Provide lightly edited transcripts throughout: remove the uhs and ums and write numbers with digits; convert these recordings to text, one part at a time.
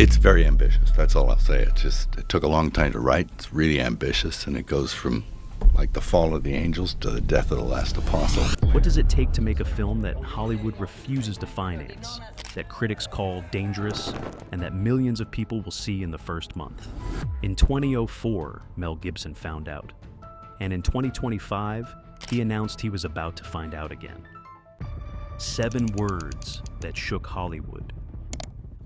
It's very ambitious. That's all I'll say. It took a long time to write. It's really ambitious, and it goes from like the fall of the angels to the death of the last apostle. What does it take to make a film that Hollywood refuses to finance, that critics call dangerous, and that millions of people will see in the first month? In 2004, Mel Gibson found out. And in 2025, he announced he was about to find out again. 7 words that shook Hollywood.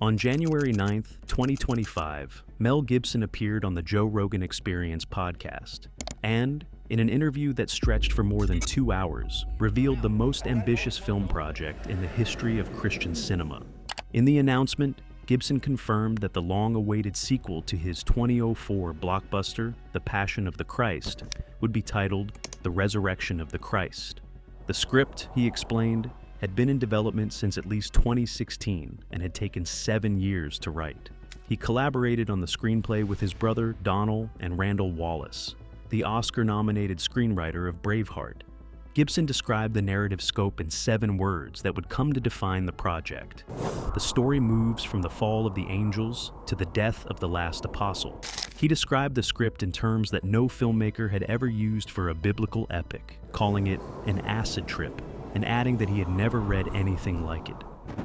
On January 9th, 2025, Mel Gibson appeared on the Joe Rogan Experience podcast and, in an interview that stretched for more than 2 hours, revealed the most ambitious film project in the history of Christian cinema. In the announcement, Gibson confirmed that the long-awaited sequel to his 2004 blockbuster, The Passion of the Christ, would be titled The Resurrection of the Christ. The script, he explained, had been in development since at least 2016 and had taken 7 years to write. He collaborated on the screenplay with his brother Donald and Randall Wallace, the Oscar-nominated screenwriter of Braveheart. Gibson described the narrative scope in 7 words that would come to define the project. The story moves from the fall of the angels to the death of the last apostle. He described the script in terms that no filmmaker had ever used for a biblical epic, calling it an acid trip, and adding that he had never read anything like it.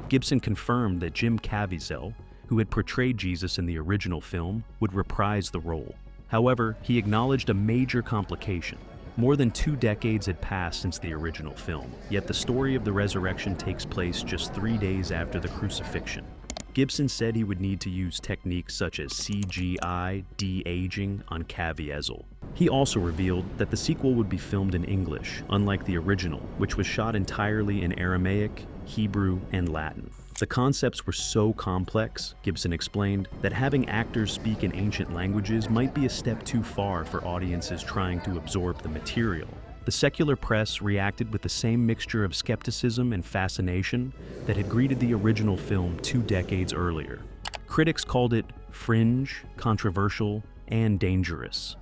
Gibson confirmed that Jim Caviezel, who had portrayed Jesus in the original film, would reprise the role. However, he acknowledged a major complication. More than 2 decades had passed since the original film, yet the story of the resurrection takes place just 3 days after the crucifixion. Gibson said he would need to use techniques such as CGI de-aging on Caviezel. He also revealed that the sequel would be filmed in English, unlike the original, which was shot entirely in Aramaic, Hebrew, and Latin. The concepts were so complex, Gibson explained, that having actors speak in ancient languages might be a step too far for audiences trying to absorb the material. The secular press reacted with the same mixture of skepticism and fascination that had greeted the original film 2 decades earlier. Critics called it fringe, controversial, and dangerous.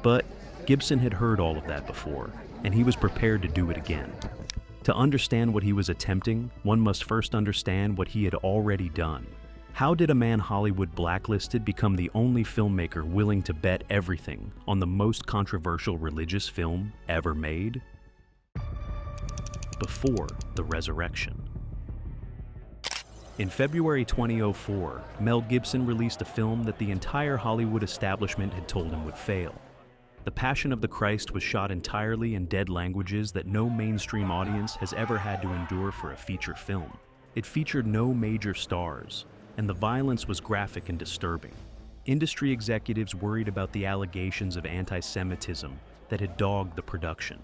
But Gibson had heard all of that before, and he was prepared to do it again. To understand what he was attempting, one must first understand what he had already done. How did a man Hollywood blacklisted become the only filmmaker willing to bet everything on the most controversial religious film ever made? Before the resurrection. In February 2004, Mel Gibson released a film that the entire Hollywood establishment had told him would fail. The Passion of the Christ was shot entirely in dead languages that no mainstream audience has ever had to endure for a feature film. It featured no major stars, and the violence was graphic and disturbing. Industry executives worried about the allegations of anti-Semitism that had dogged the production.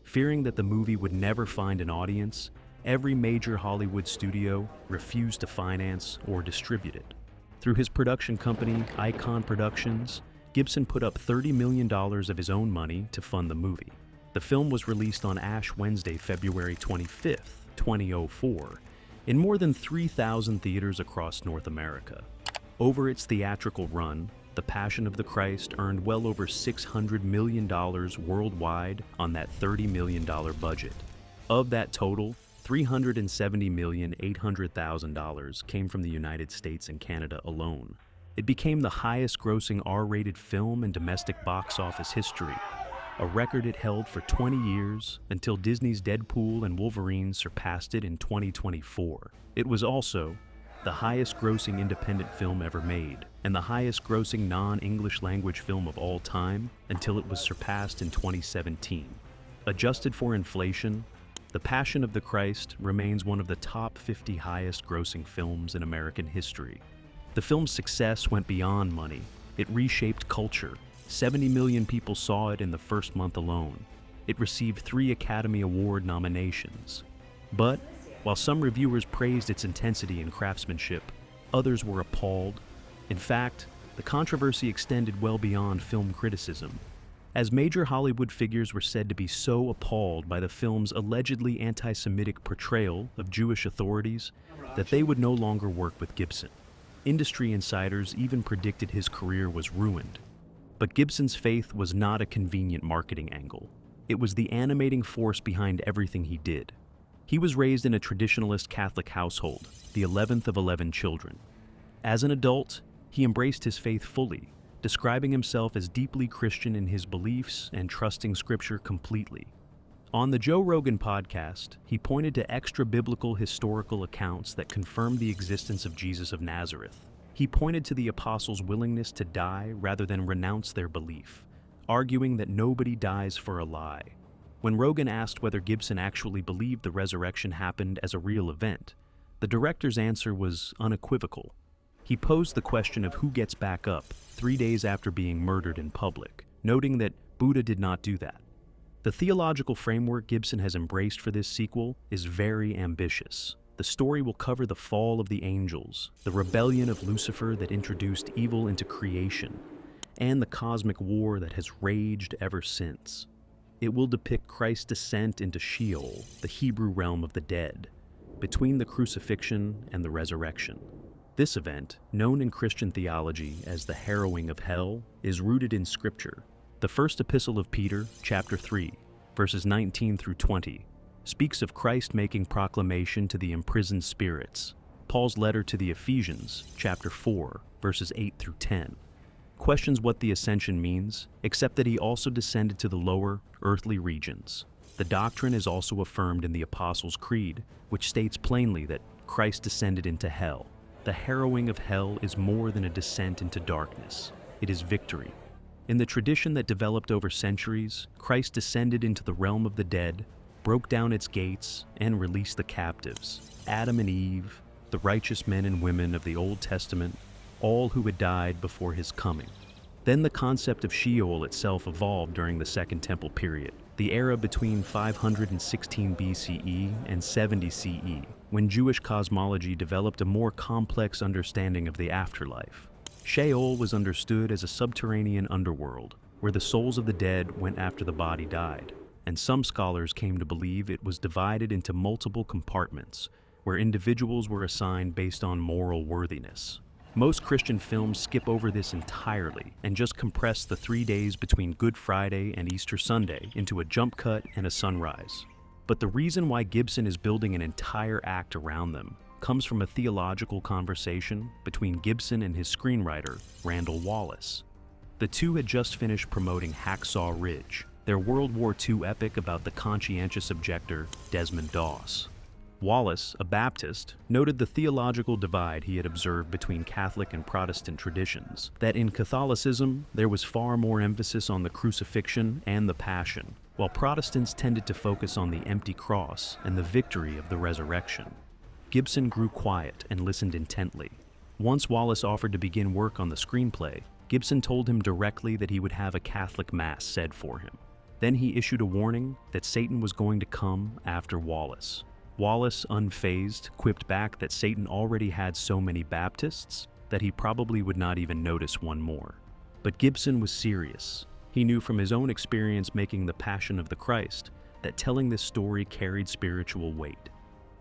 Fearing that the movie would never find an audience, every major Hollywood studio refused to finance or distribute it. Through his production company, Icon Productions, Gibson put up $30 million of his own money to fund the movie. The film was released on Ash Wednesday, February 25th, 2004, in more than 3,000 theaters across North America. Over its theatrical run, The Passion of the Christ earned well over $600 million worldwide on that $30 million budget. Of that total, $370,800,000 came from the United States and Canada alone. It became the highest-grossing R-rated film in domestic box office history, a record it held for 20 years until Disney's Deadpool and Wolverine surpassed it in 2024. It was also the highest-grossing independent film ever made, and the highest-grossing non-English language film of all time until it was surpassed in 2017. Adjusted for inflation, The Passion of the Christ remains one of the top 50 highest-grossing films in American history. The film's success went beyond money. It reshaped culture. 70 million people saw it in the first month alone. It received 3 Academy Award nominations. But, while some reviewers praised its intensity and craftsmanship, others were appalled. In fact, the controversy extended well beyond film criticism, as major Hollywood figures were said to be so appalled by the film's allegedly anti-Semitic portrayal of Jewish authorities that they would no longer work with Gibson. Industry insiders even predicted his career was ruined. But Gibson's faith was not a convenient marketing angle. It was the animating force behind everything he did. He was raised in a traditionalist Catholic household, the 11th of 11 children. As an adult, he embraced his faith fully, describing himself as deeply Christian in his beliefs and trusting Scripture completely. On the Joe Rogan podcast, he pointed to extra-biblical historical accounts that confirmed the existence of Jesus of Nazareth. He pointed to the apostles' willingness to die rather than renounce their belief, arguing that nobody dies for a lie. When Rogan asked whether Gibson actually believed the resurrection happened as a real event, the director's answer was unequivocal. He posed the question of who gets back up 3 days after being murdered in public, noting that Buddha did not do that. The theological framework Gibson has embraced for this sequel is very ambitious. The story will cover the fall of the angels, the rebellion of Lucifer that introduced evil into creation, and the cosmic war that has raged ever since. It will depict Christ's descent into Sheol, the Hebrew realm of the dead, between the crucifixion and the resurrection. This event, known in Christian theology as the harrowing of hell, is rooted in Scripture. The first epistle of Peter, chapter 3, verses 19 through 20, speaks of Christ making proclamation to the imprisoned spirits. Paul's letter to the Ephesians, chapter 4, verses 8 through 10, questions what the ascension means, except that he also descended to the lower, earthly regions. The doctrine is also affirmed in the Apostles' Creed, which states plainly that Christ descended into hell. The harrowing of hell is more than a descent into darkness. It is victory. In the tradition that developed over centuries, Christ descended into the realm of the dead, broke down its gates, and released the captives. Adam and Eve, the righteous men and women of the Old Testament, all who had died before his coming. Then the concept of Sheol itself evolved during the Second Temple period, the era between 516 BCE and 70 CE, when Jewish cosmology developed a more complex understanding of the afterlife. Sheol was understood as a subterranean underworld, where the souls of the dead went after the body died, and some scholars came to believe it was divided into multiple compartments, where individuals were assigned based on moral worthiness. Most Christian films skip over this entirely and just compress the 3 days between Good Friday and Easter Sunday into a jump cut and a sunrise. But the reason why Gibson is building an entire act around them comes from a theological conversation between Gibson and his screenwriter, Randall Wallace. The two had just finished promoting Hacksaw Ridge, their World War II epic about the conscientious objector Desmond Doss. Wallace, a Baptist, noted the theological divide he had observed between Catholic and Protestant traditions, that in Catholicism there was far more emphasis on the crucifixion and the passion, while Protestants tended to focus on the empty cross and the victory of the resurrection. Gibson grew quiet and listened intently. Once Wallace offered to begin work on the screenplay, Gibson told him directly that he would have a Catholic Mass said for him. Then he issued a warning that Satan was going to come after Wallace. Wallace, unfazed, quipped back that Satan already had so many Baptists that he probably would not even notice one more. But Gibson was serious. He knew from his own experience making The Passion of the Christ that telling this story carried spiritual weight.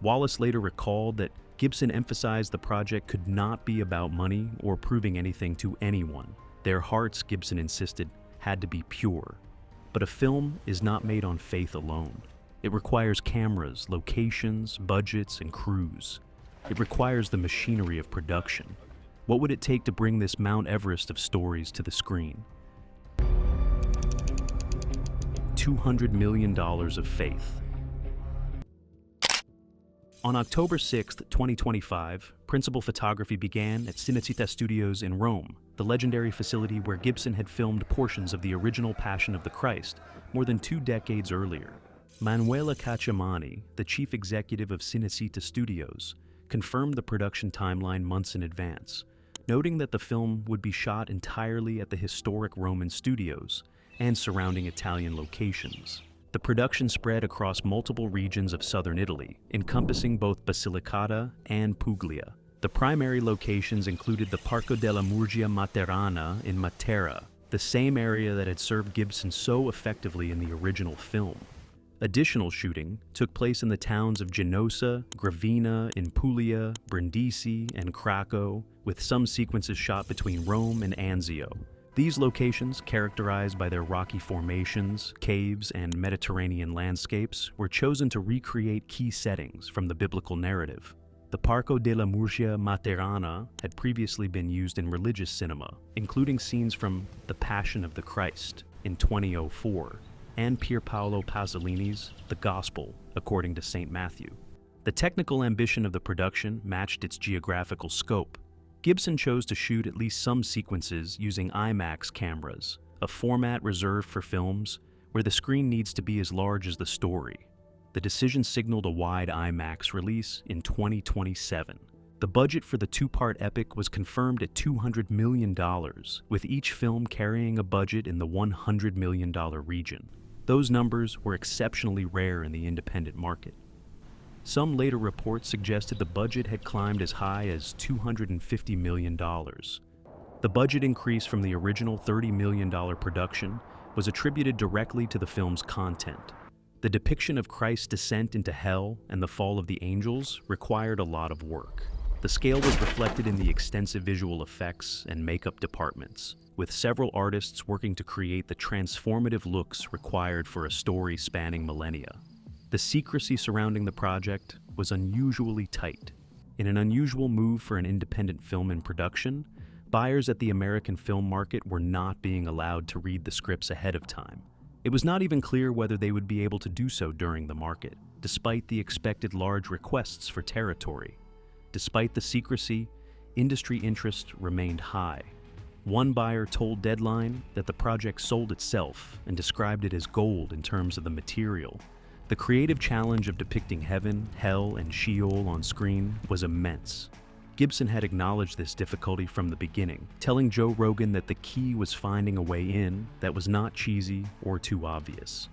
Wallace later recalled that Gibson emphasized the project could not be about money or proving anything to anyone. Their hearts, Gibson insisted, had to be pure. But a film is not made on faith alone. It requires cameras, locations, budgets, and crews. It requires the machinery of production. What would it take to bring this Mount Everest of stories to the screen? $200 million of faith. On October 6, 2025, principal photography began at Cinecittà Studios in Rome, the legendary facility where Gibson had filmed portions of the original Passion of the Christ more than 2 decades earlier. Manuela Cacciamani, the chief executive of Cinecittà Studios, confirmed the production timeline months in advance, noting that the film would be shot entirely at the historic Roman studios and surrounding Italian locations. The production spread across multiple regions of southern Italy, encompassing both Basilicata and Puglia. The primary locations included the Parco della Murgia Materana in Matera, the same area that had served Gibson so effectively in the original film. Additional shooting took place in the towns of Genosa, Gravina, in Puglia, Brindisi, and Krakow, with some sequences shot between Rome and Anzio. These locations, characterized by their rocky formations, caves, and Mediterranean landscapes, were chosen to recreate key settings from the biblical narrative. The Parco della Murgia Materana had previously been used in religious cinema, including scenes from The Passion of the Christ in 2004 and Pier Paolo Pasolini's The Gospel, according to St. Matthew. The technical ambition of the production matched its geographical scope. Gibson chose to shoot at least some sequences using IMAX cameras, a format reserved for films where the screen needs to be as large as the story. The decision signaled a wide IMAX release in 2027. The budget for the two-part epic was confirmed at $200 million, with each film carrying a budget in the $100 million region. Those numbers were exceptionally rare in the independent market. Some later reports suggested the budget had climbed as high as $250 million. The budget increase from the original $30 million production was attributed directly to the film's content. The depiction of Christ's descent into hell and the fall of the angels required a lot of work. The scale was reflected in the extensive visual effects and makeup departments, with several artists working to create the transformative looks required for a story spanning millennia. The secrecy surrounding the project was unusually tight. In an unusual move for an independent film in production, buyers at the American film market were not being allowed to read the scripts ahead of time. It was not even clear whether they would be able to do so during the market, despite the expected large requests for territory. Despite the secrecy, industry interest remained high. One buyer told Deadline that the project sold itself and described it as gold in terms of the material. The creative challenge of depicting heaven, hell, and Sheol on screen was immense. Gibson had acknowledged this difficulty from the beginning, telling Joe Rogan that the key was finding a way in that was not cheesy or too obvious.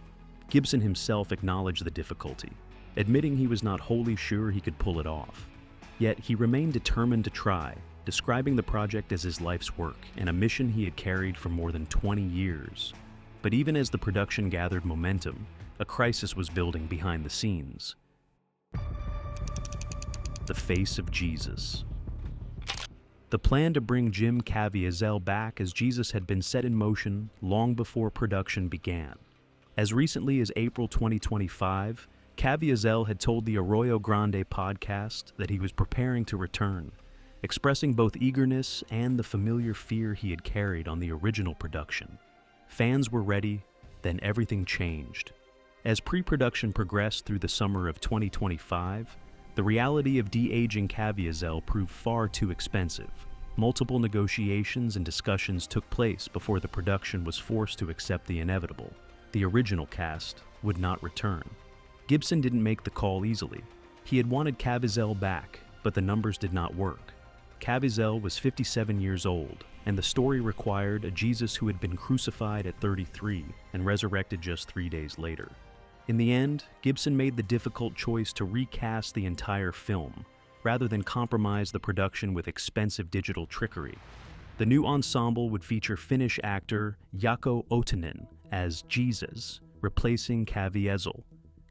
Gibson himself acknowledged the difficulty, admitting he was not wholly sure he could pull it off. Yet he remained determined to try, describing the project as his life's work and a mission he had carried for more than 20 years. But even as the production gathered momentum, a crisis was building behind the scenes. The face of Jesus. The plan to bring Jim Caviezel back as Jesus had been set in motion long before production began. As recently as April 2025, Caviezel had told the Arroyo Grande podcast that he was preparing to return, expressing both eagerness and the familiar fear he had carried on the original production. Fans were ready, then everything changed. As pre-production progressed through the summer of 2025, the reality of de-aging Caviezel proved far too expensive. Multiple negotiations and discussions took place before the production was forced to accept the inevitable. The original cast would not return. Gibson didn't make the call easily. He had wanted Caviezel back, but the numbers did not work. Caviezel was 57 years old, and the story required a Jesus who had been crucified at 33 and resurrected just 3 days later. In the end, Gibson made the difficult choice to recast the entire film, rather than compromise the production with expensive digital trickery. The new ensemble would feature Finnish actor Jaakko Ootinen as Jesus, replacing Caviezel.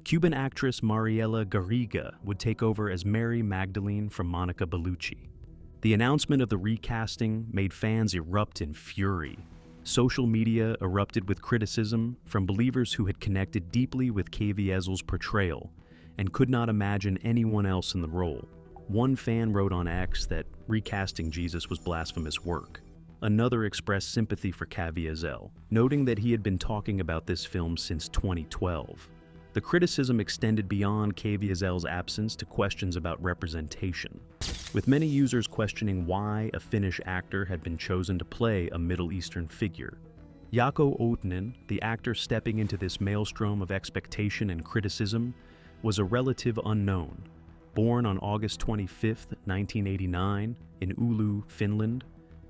Cuban actress Mariela Garriga would take over as Mary Magdalene from Monica Bellucci. The announcement of the recasting made fans erupt in fury. Social media erupted with criticism from believers who had connected deeply with Caviezel's portrayal and could not imagine anyone else in the role. One fan wrote on X that recasting Jesus was blasphemous work. Another expressed sympathy for Caviezel, noting that he had been talking about this film since 2012. The criticism extended beyond Caviezel's absence to questions about representation, with many users questioning why a Finnish actor had been chosen to play a Middle Eastern figure. Jaakko Ootinen, the actor stepping into this maelstrom of expectation and criticism, was a relative unknown. Born on August 25, 1989, in Oulu, Finland,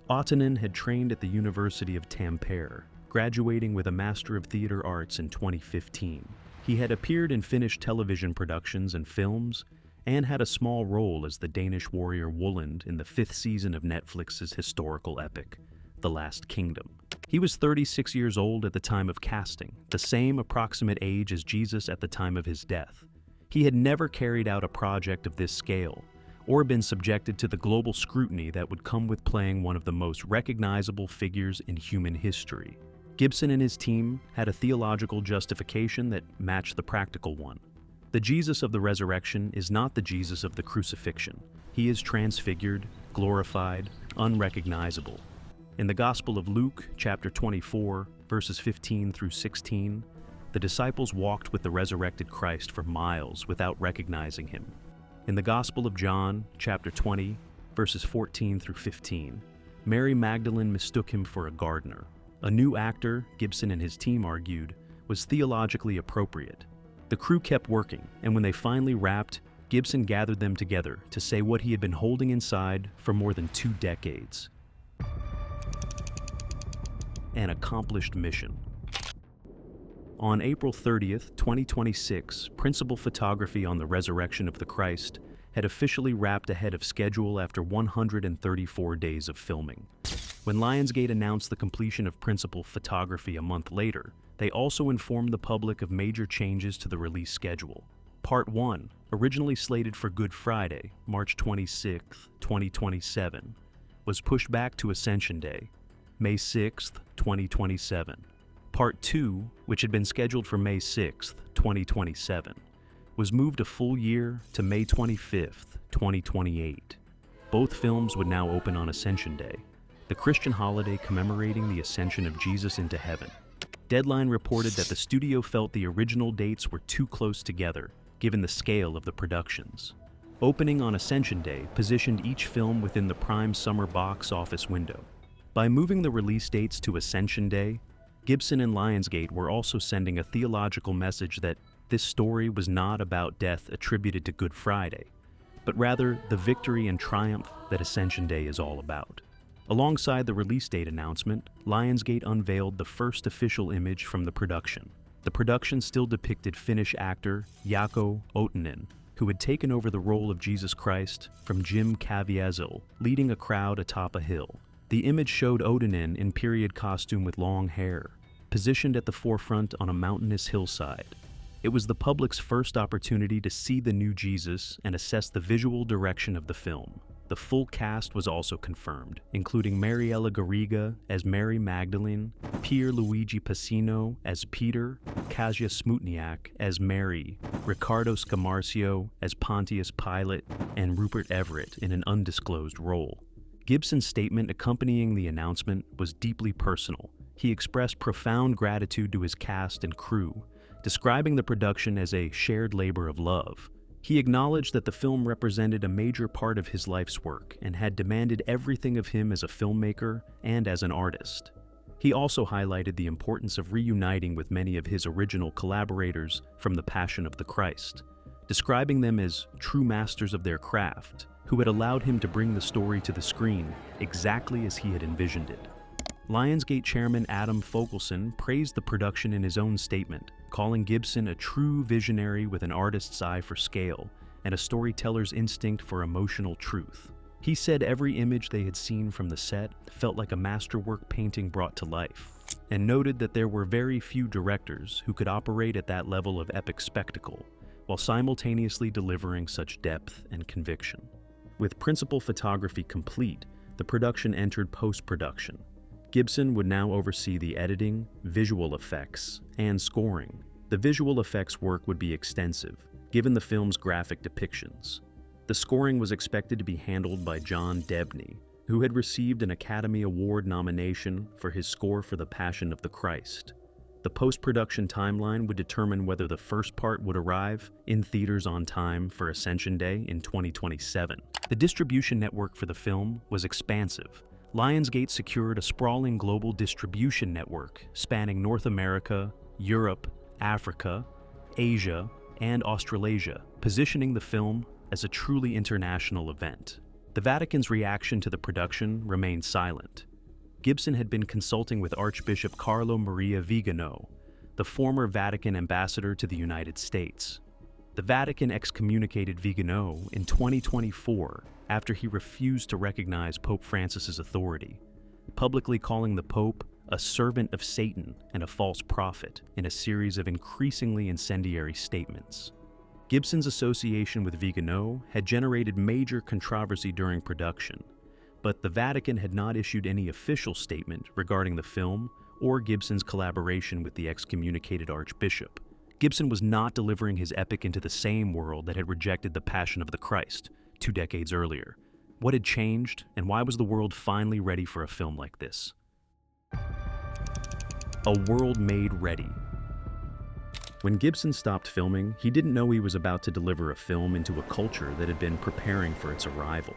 Ootinen had trained at the University of Tampere, graduating with a Master of Theatre Arts in 2015. He had appeared in Finnish television productions and films, and had a small role as the Danish warrior Woland in the 5th season of Netflix's historical epic, The Last Kingdom. He was 36 years old at the time of casting, the same approximate age as Jesus at the time of his death. He had never carried out a project of this scale, or been subjected to the global scrutiny that would come with playing one of the most recognizable figures in human history. Gibson and his team had a theological justification that matched the practical one. The The Jesus of the resurrection is not the Jesus of the crucifixion. He is transfigured, glorified, unrecognizable. In the Gospel of Luke, chapter 24, verses 15 through 16, the disciples walked with the resurrected Christ for miles without recognizing him. In the Gospel of John, chapter 20, verses 14 through 15, Mary Magdalene mistook him for a gardener. A new actor, Gibson and his team argued, was theologically appropriate. The crew kept working, and when they finally wrapped, Gibson gathered them together to say what he had been holding inside for more than 2 decades. An accomplished mission. On April 30th, 2026, principal photography on the resurrection of the Christ had officially wrapped ahead of schedule after 134 days of filming. When Lionsgate announced the completion of principal photography a month later, they also informed the public of major changes to the release schedule. Part 1, originally slated for Good Friday, March 26, 2027, was pushed back to Ascension Day, May 6, 2027. Part 2, which had been scheduled for May 6, 2027, was moved a full year to May 25, 2028. Both films would now open on Ascension Day, the Christian holiday commemorating the ascension of Jesus into heaven. Deadline reported that the studio felt the original dates were too close together, given the scale of the productions. Opening on Ascension Day positioned each film within the prime summer box office window. By moving the release dates to Ascension Day, Gibson and Lionsgate were also sending a theological message that this story was not about death attributed to Good Friday, but rather the victory and triumph that Ascension Day is all about. Alongside the release date announcement, Lionsgate unveiled the first official image from the production. The production still depicted Finnish actor Jaakko Ootinen, who had taken over the role of Jesus Christ from Jim Caviezel, leading a crowd atop a hill. The image showed Ootinen in period costume with long hair, positioned at the forefront on a mountainous hillside. It was the public's first opportunity to see the new Jesus and assess the visual direction of the film. The full cast was also confirmed, including Mariella Garriga as Mary Magdalene, Pierluigi Pacino as Peter, Kasia Smutniak as Mary, Riccardo Scamarcio as Pontius Pilate, and Rupert Everett in an undisclosed role. Gibson's statement accompanying the announcement was deeply personal. He expressed profound gratitude to his cast and crew, describing the production as a shared labor of love. He acknowledged that the film represented a major part of his life's work and had demanded everything of him as a filmmaker and as an artist. He also highlighted the importance of reuniting with many of his original collaborators from The Passion of the Christ, describing them as true masters of their craft, who had allowed him to bring the story to the screen exactly as he had envisioned it. Lionsgate chairman Adam Fogelson praised the production in his own statement, calling Gibson a true visionary with an artist's eye for scale and a storyteller's instinct for emotional truth. He said every image they had seen from the set felt like a masterwork painting brought to life, and noted that there were very few directors who could operate at that level of epic spectacle, while simultaneously delivering such depth and conviction. With principal photography complete, the production entered post-production. Gibson would now oversee the editing, visual effects, and scoring. The visual effects work would be extensive, given the film's graphic depictions. The scoring was expected to be handled by John Debney, who had received an Academy Award nomination for his score for The Passion of the Christ. The post-production timeline would determine whether the first part would arrive in theaters on time for Ascension Day in 2027. The distribution network for the film was expansive. Lionsgate secured a sprawling global distribution network spanning North America, Europe, Africa, Asia, and Australasia, positioning the film as a truly international event. The Vatican's reaction to the production remained silent. Gibson had been consulting with Archbishop Carlo Maria Vigano, the former Vatican ambassador to the United States. The Vatican excommunicated Vigano in 2024 after he refused to recognize Pope Francis's authority, publicly calling the Pope a servant of Satan and a false prophet in a series of increasingly incendiary statements. Gibson's association with Vigano had generated major controversy during production, but the Vatican had not issued any official statement regarding the film or Gibson's collaboration with the excommunicated Archbishop, Gibson was not delivering his epic into the same world that had rejected the Passion of the Christ 2 decades earlier. What had changed, and why was the world finally ready for a film like this? A world made ready. When Gibson stopped filming, he didn't know he was about to deliver a film into a culture that had been preparing for its arrival.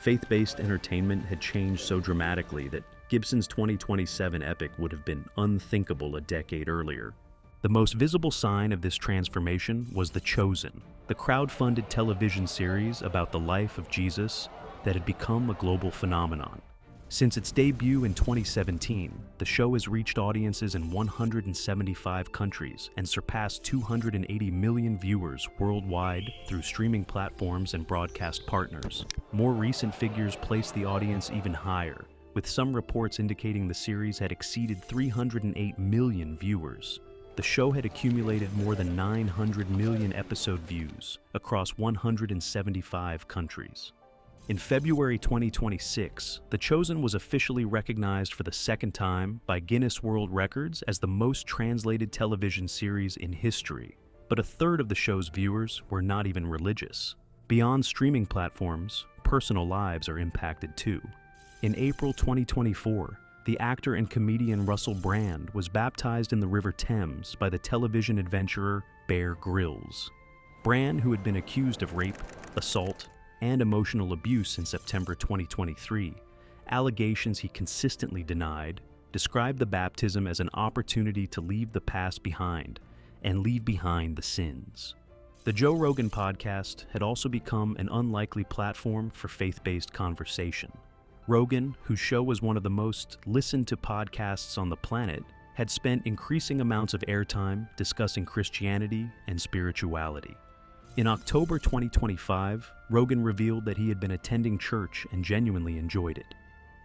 Faith-based entertainment had changed so dramatically that Gibson's 2027 epic would have been unthinkable a decade earlier. The most visible sign of this transformation was The Chosen, the crowd-funded television series about the life of Jesus that had become a global phenomenon. Since its debut in 2017, the show has reached audiences in 175 countries and surpassed 280 million viewers worldwide through streaming platforms and broadcast partners. More recent figures place the audience even higher, with some reports indicating the series had exceeded 308 million viewers. The show had accumulated more than 900 million episode views across 175 countries. In February 2026, The Chosen was officially recognized for the second time by Guinness World Records as the most translated television series in history. But a third of the show's viewers were not even religious. Beyond streaming platforms, personal lives are impacted too. In April 2024, the actor and comedian Russell Brand was baptized in the River Thames by the television adventurer Bear Grylls. Brand, who had been accused of rape, assault, and emotional abuse in September 2023, allegations he consistently denied, described the baptism as an opportunity to leave the past behind and leave behind the sins. The Joe Rogan podcast had also become an unlikely platform for faith-based conversation. Rogan, whose show was one of the most listened to podcasts on the planet, had spent increasing amounts of airtime discussing Christianity and spirituality. In October 2025, Rogan revealed that he had been attending church and genuinely enjoyed it.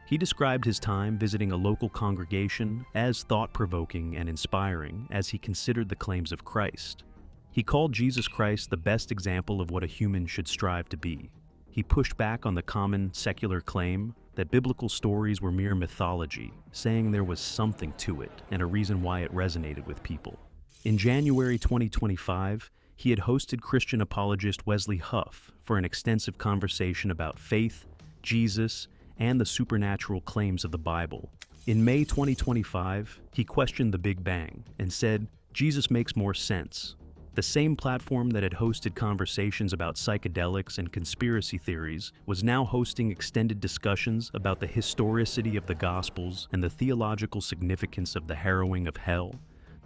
He described his time visiting a local congregation as thought-provoking and inspiring as he considered the claims of Christ. He called Jesus Christ the best example of what a human should strive to be. He pushed back on the common secular claim that biblical stories were mere mythology, saying there was something to it and a reason why it resonated with people. In January 2025, he had hosted Christian apologist Wesley Huff for an extensive conversation about faith, Jesus, and the supernatural claims of the Bible. In May 2025, he questioned the Big Bang and said, "Jesus makes more sense." The same platform that had hosted conversations about psychedelics and conspiracy theories was now hosting extended discussions about the historicity of the Gospels and the theological significance of the harrowing of hell.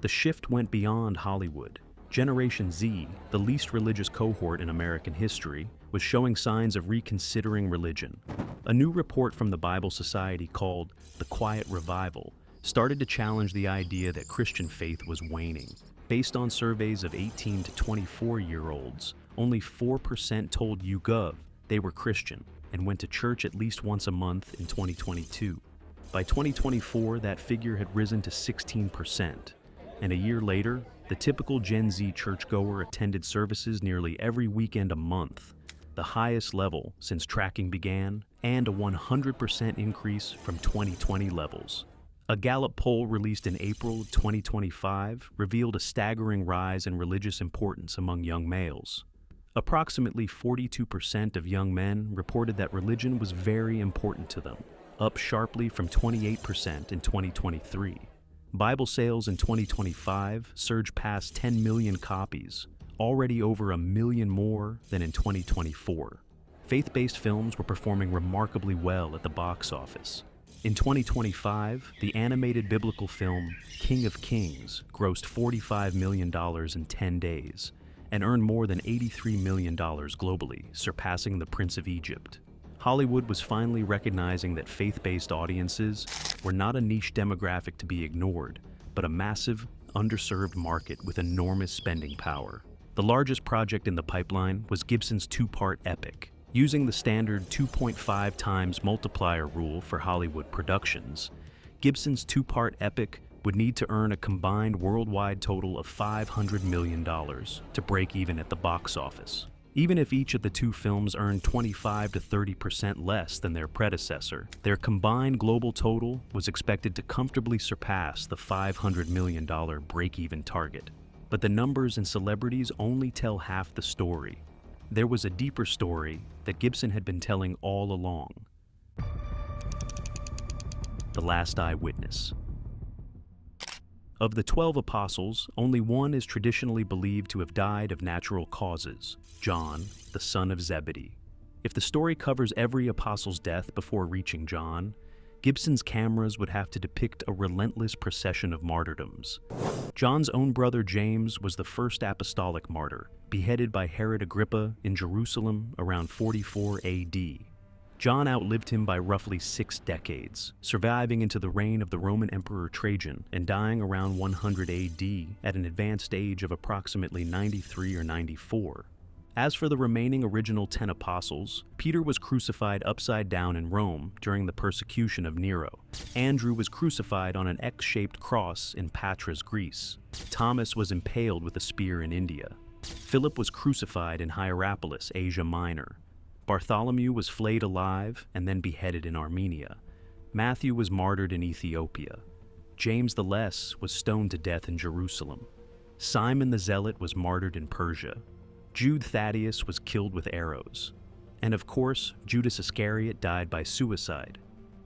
The shift went beyond Hollywood. Generation Z, the least religious cohort in American history, was showing signs of reconsidering religion. A new report from the Bible Society called The Quiet Revival started to challenge the idea that Christian faith was waning. Based on surveys of 18 to 24-year-olds, only 4% told YouGov they were Christian and went to church at least once a month in 2022. By 2024, that figure had risen to 16%, and a year later, the typical Gen Z churchgoer attended services nearly every weekend a month, the highest level since tracking began, and a 100% increase from 2020 levels. A Gallup poll released in April 2025 revealed a staggering rise in religious importance among young males. Approximately 42% of young men reported that religion was very important to them, up sharply from 28% in 2023. Bible sales in 2025 surged past 10 million copies, already over 1 million more than in 2024. Faith-based films were performing remarkably well at the box office. In 2025, the animated biblical film King of Kings grossed $45 million in 10 days and earned more than $83 million globally, surpassing The Prince of Egypt. Hollywood was finally recognizing that faith-based audiences were not a niche demographic to be ignored, but a massive, underserved market with enormous spending power. The largest project in the pipeline was Gibson's 2-part epic. Using the standard 2.5 times multiplier rule for Hollywood productions, Gibson's 2-part epic would need to earn a combined worldwide total of $500 million to break even at the box office. Even if each of the two films earned 25 to 30% less than their predecessor, their combined global total was expected to comfortably surpass the $500 million break-even target. But the numbers and celebrities only tell half the story. There was a deeper story that Gibson had been telling all along. The Last Eyewitness. Of the 12 apostles, only one is traditionally believed to have died of natural causes, John, the son of Zebedee. If the story covers every apostle's death before reaching John, Gibson's cameras would have to depict a relentless procession of martyrdoms. John's own brother James was the first apostolic martyr, beheaded by Herod Agrippa in Jerusalem around 44 AD. John outlived him by roughly 6 decades, surviving into the reign of the Roman Emperor Trajan and dying around 100 AD at an advanced age of approximately 93 or 94. As for the remaining original 10 apostles, Peter was crucified upside down in Rome during the persecution of Nero. Andrew was crucified on an X-shaped cross in Patras, Greece. Thomas was impaled with a spear in India. Philip was crucified in Hierapolis, Asia Minor. Bartholomew was flayed alive and then beheaded in Armenia. Matthew was martyred in Ethiopia. James the Less was stoned to death in Jerusalem. Simon the Zealot was martyred in Persia. Jude Thaddeus was killed with arrows. And of course, Judas Iscariot died by suicide.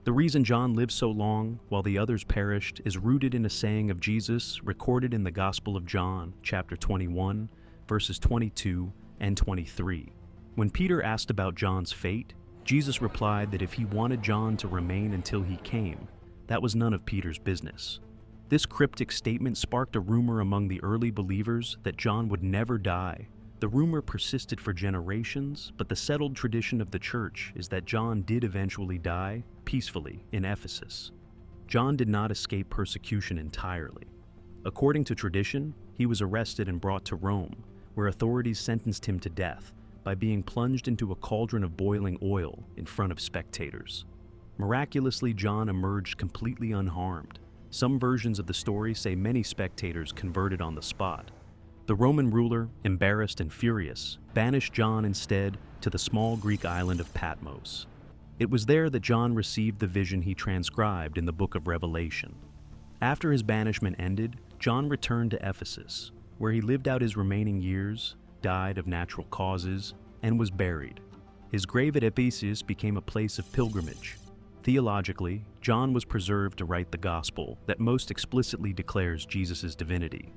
The reason John lived so long while the others perished is rooted in a saying of Jesus recorded in the Gospel of John, chapter 21, verses 22 and 23. When Peter asked about John's fate, Jesus replied that if he wanted John to remain until he came, that was none of Peter's business. This cryptic statement sparked a rumor among the early believers that John would never die. The rumor persisted for generations, but the settled tradition of the church is that John did eventually die peacefully in Ephesus. John did not escape persecution entirely. According to tradition, he was arrested and brought to Rome, where authorities sentenced him to death by being plunged into a cauldron of boiling oil in front of spectators. Miraculously, John emerged completely unharmed. Some versions of the story say many spectators converted on the spot. The Roman ruler, embarrassed and furious, banished John instead to the small Greek island of Patmos. It was there that John received the vision he transcribed in the book of Revelation. After his banishment ended, John returned to Ephesus, where he lived out his remaining years, died of natural causes, and was buried. His grave at Ephesus became a place of pilgrimage. Theologically, John was preserved to write the gospel that most explicitly declares Jesus' divinity,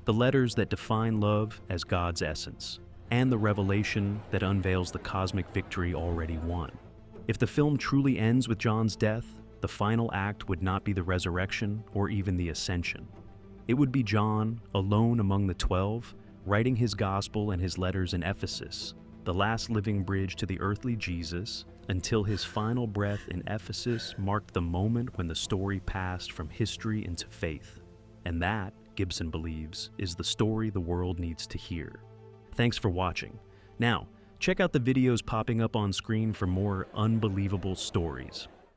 the letters that define love as God's essence, and the revelation that unveils the cosmic victory already won. If the film truly ends with John's death, the final act would not be the resurrection or even the ascension. It would be John, alone among the 12, writing his gospel and his letters in Ephesus, the last living bridge to the earthly Jesus, until his final breath in Ephesus marked the moment when the story passed from history into faith. And that, Gibson believes, is the story the world needs to hear. Thanks for watching. Now, check out the videos popping up on screen for more unbelievable stories.